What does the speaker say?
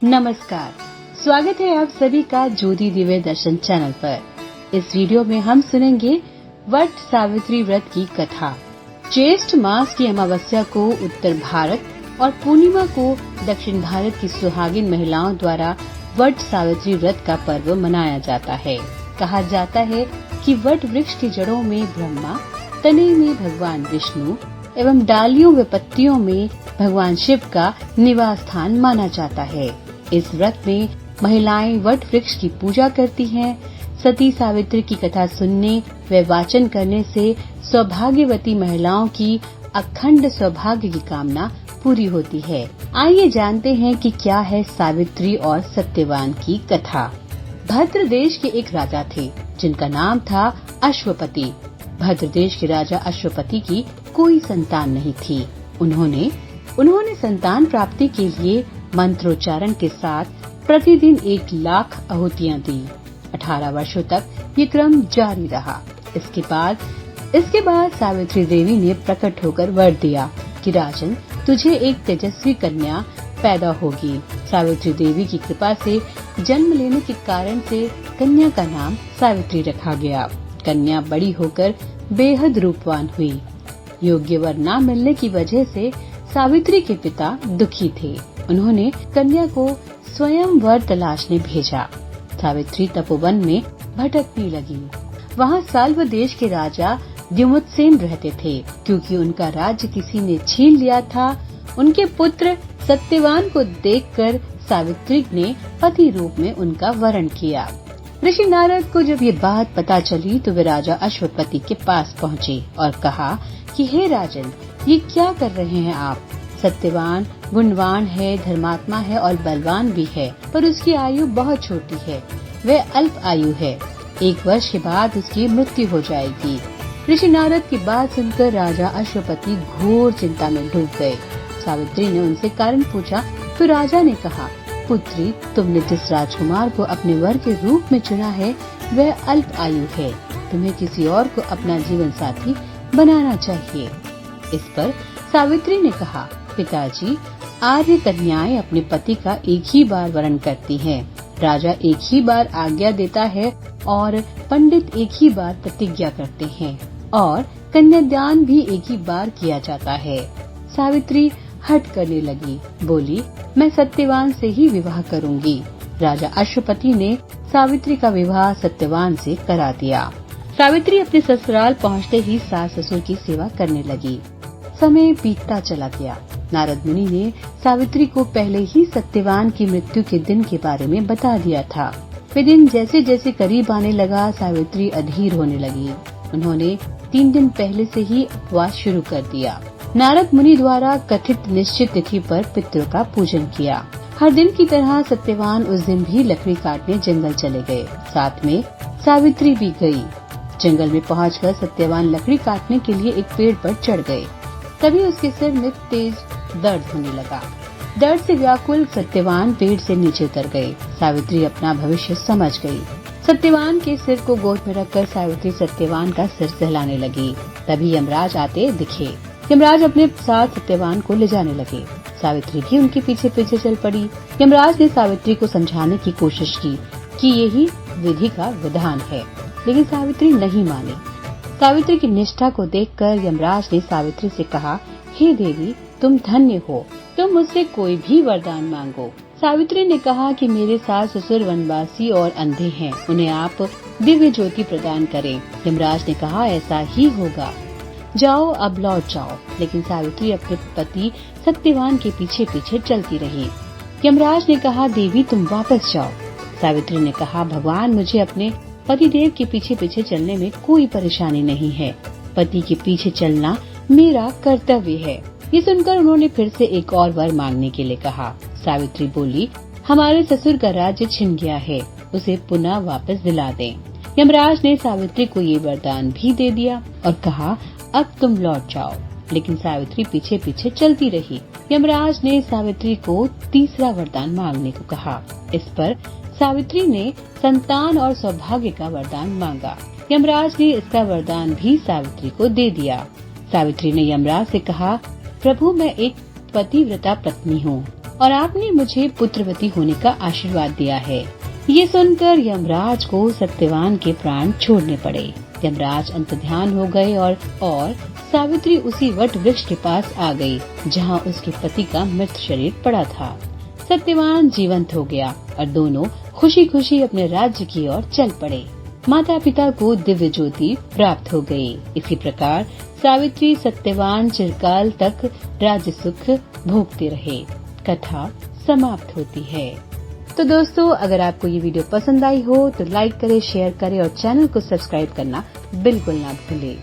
नमस्कार, स्वागत है आप सभी का ज्योति दिव्य दर्शन चैनल पर। इस वीडियो में हम सुनेंगे वट सावित्री व्रत की कथा। ज्येष्ठ मास की अमावस्या को उत्तर भारत और पूर्णिमा को दक्षिण भारत की सुहागिन महिलाओं द्वारा वट सावित्री व्रत का पर्व मनाया जाता है। कहा जाता है कि वट वृक्ष की जड़ों में ब्रह्मा, तने में भगवान विष्णु एवं डालियों व पत्तियों में भगवान शिव का निवास स्थान माना जाता है। इस व्रत में महिलाएं वट वृक्ष की पूजा करती हैं। सती सावित्री की कथा सुनने व वाचन करने से सौभाग्यवती महिलाओं की अखंड सौभाग्य की कामना पूरी होती है। आइए जानते हैं कि क्या है सावित्री और सत्यवान की कथा। भद्र देश के एक राजा थे जिनका नाम था अश्वपति। भद्र देश के राजा अश्वपति की कोई संतान नहीं थी। उन्होंने संतान प्राप्ति के लिए मंत्रोच्चारण के साथ प्रतिदिन 1,00,000 आहुतियां दी। 18 वर्षों तक ये क्रम जारी रहा। इसके बाद सावित्री देवी ने प्रकट होकर वर दिया कि राजन, तुझे एक तेजस्वी कन्या पैदा होगी। सावित्री देवी की कृपा से जन्म लेने के कारण से कन्या का नाम सावित्री रखा गया। कन्या बड़ी होकर बेहद रूपवान हुई। योग्य वर न मिलने की वजह से सावित्री के पिता दुखी थे। उन्होंने कन्या को स्वयं वर तलाशने भेजा। सावित्री तपोवन में भटकने लगी। वहाँ साल्व देश के राजा द्युमत्सेन रहते थे। क्योंकि उनका राज्य किसी ने छीन लिया था, उनके पुत्र सत्यवान को देखकर सावित्री ने पति रूप में उनका वरण किया। ऋषि नारद को जब ये बात पता चली तो वे राजा अश्वपति के पास पहुँचे और कहा कि हे राजन, ये क्या कर रहे हैं आप? सत्यवान गुणवान है, धर्मात्मा है और बलवान भी है, पर उसकी आयु बहुत छोटी है। वह अल्प आयु है। 1 वर्ष के बाद उसकी मृत्यु हो जाएगी। ऋषि नारद की बात सुनकर राजा अश्वपति घोर चिंता में डूब गए। सावित्री ने उनसे कारण पूछा तो राजा ने कहा, पुत्री, तुमने जिस राजकुमार को अपने वर के रूप में चुना है वह अल्प आयु है। तुम्हें किसी और को अपना जीवन साथी बनाना चाहिए। इस पर सावित्री ने कहा, पिताजी, आर्य कन्याएं अपने पति का एक ही बार वरण करती हैं। राजा एक ही बार आज्ञा देता है और पंडित एक ही बार प्रतिज्ञा करते हैं और कन्यादान भी एक ही बार किया जाता है। सावित्री हट करने लगी, बोली, मैं सत्यवान से ही विवाह करूंगी। राजा अश्वपति ने सावित्री का विवाह सत्यवान से करा दिया। सावित्री अपने ससुराल पहुँचते ही सास ससुर की सेवा करने लगी। समय बीतता चला गया। नारद मुनि ने सावित्री को पहले ही सत्यवान की मृत्यु के दिन के बारे में बता दिया था। वे दिन जैसे जैसे करीब आने लगा, सावित्री अधीर होने लगी। उन्होंने 3 दिन पहले से ही उपवास शुरू कर दिया। नारद मुनि द्वारा कथित निश्चित तिथि पर पितरों का पूजन किया। हर दिन की तरह सत्यवान उस दिन भी लकड़ी काटने जंगल चले गए। साथ में सावित्री भी गई। जंगल में पहुंचकर सत्यवान लकड़ी काटने के लिए एक पेड़ पर चढ़ गए। तभी उसके सिर में तेज दर्द होने लगा। दर्द से व्याकुल सत्यवान पेड़ से नीचे उतर गए। सावित्री अपना भविष्य समझ गई। सत्यवान के सिर को गोद में रखकर सावित्री सत्यवान का सिर सहलाने लगी। तभी यमराज आते दिखे। यमराज अपने साथ सत्यवान को ले जाने लगे। सावित्री भी उनके पीछे पीछे चल पड़ी। यमराज ने सावित्री को समझाने की कोशिश की कि यही विधि का विधान है, लेकिन सावित्री नहीं मानी। सावित्री की निष्ठा को देखकर यमराज ने सावित्री से कहा, हे देवी, तुम धन्य हो, तुम मुझसे कोई भी वरदान मांगो। सावित्री ने कहा कि मेरे सास ससुर वनवासी और अंधे हैं, उन्हें आप दिव्य ज्योति प्रदान करें। यमराज ने कहा, ऐसा ही होगा, जाओ अब लौट जाओ। लेकिन सावित्री अपने पति सत्यवान के पीछे पीछे चलती रही। यमराज ने कहा, देवी तुम वापस जाओ। सावित्री ने कहा, भगवान, मुझे अपने पतिदेव के पीछे पीछे चलने में कोई परेशानी नहीं है। पति के पीछे चलना मेरा कर्तव्य है। ये सुनकर उन्होंने फिर से एक और वर मांगने के लिए कहा। सावित्री बोली, हमारे ससुर का राज्य छिन गया है, उसे पुनः वापस दिला दें। यमराज ने सावित्री को ये वरदान भी दे दिया और कहा, अब तुम लौट जाओ। लेकिन सावित्री पीछे पीछे चलती रही। यमराज ने सावित्री को तीसरा वरदान मांगने को कहा। इस पर सावित्री ने संतान और सौभाग्य का वरदान मांगा। यमराज ने इसका वरदान भी सावित्री को दे दिया। सावित्री ने यमराज से कहा, प्रभु, मैं एक पतिव्रता पत्नी हूँ। और आपने मुझे पुत्रवती होने का आशीर्वाद दिया है। ये सुनकर यमराज को सत्यवान के प्राण छोड़ने पड़े। यमराज अंतर्ध्यान हो गए और सावित्री उसी वट वृक्ष के पास आ गई जहाँ उसके पति का मृत शरीर पड़ा था। सत्यवान जीवंत हो गया और दोनों खुशी खुशी अपने राज्य की ओर चल पड़े। माता पिता को दिव्य ज्योति प्राप्त हो गई। इसी प्रकार सावित्री सत्यवान चिरकाल तक राज्य सुख भोगते रहे। कथा समाप्त होती है। तो दोस्तों, अगर आपको ये वीडियो पसंद आई हो तो लाइक करें, शेयर करें और चैनल को सब्सक्राइब करना बिल्कुल ना भूलें।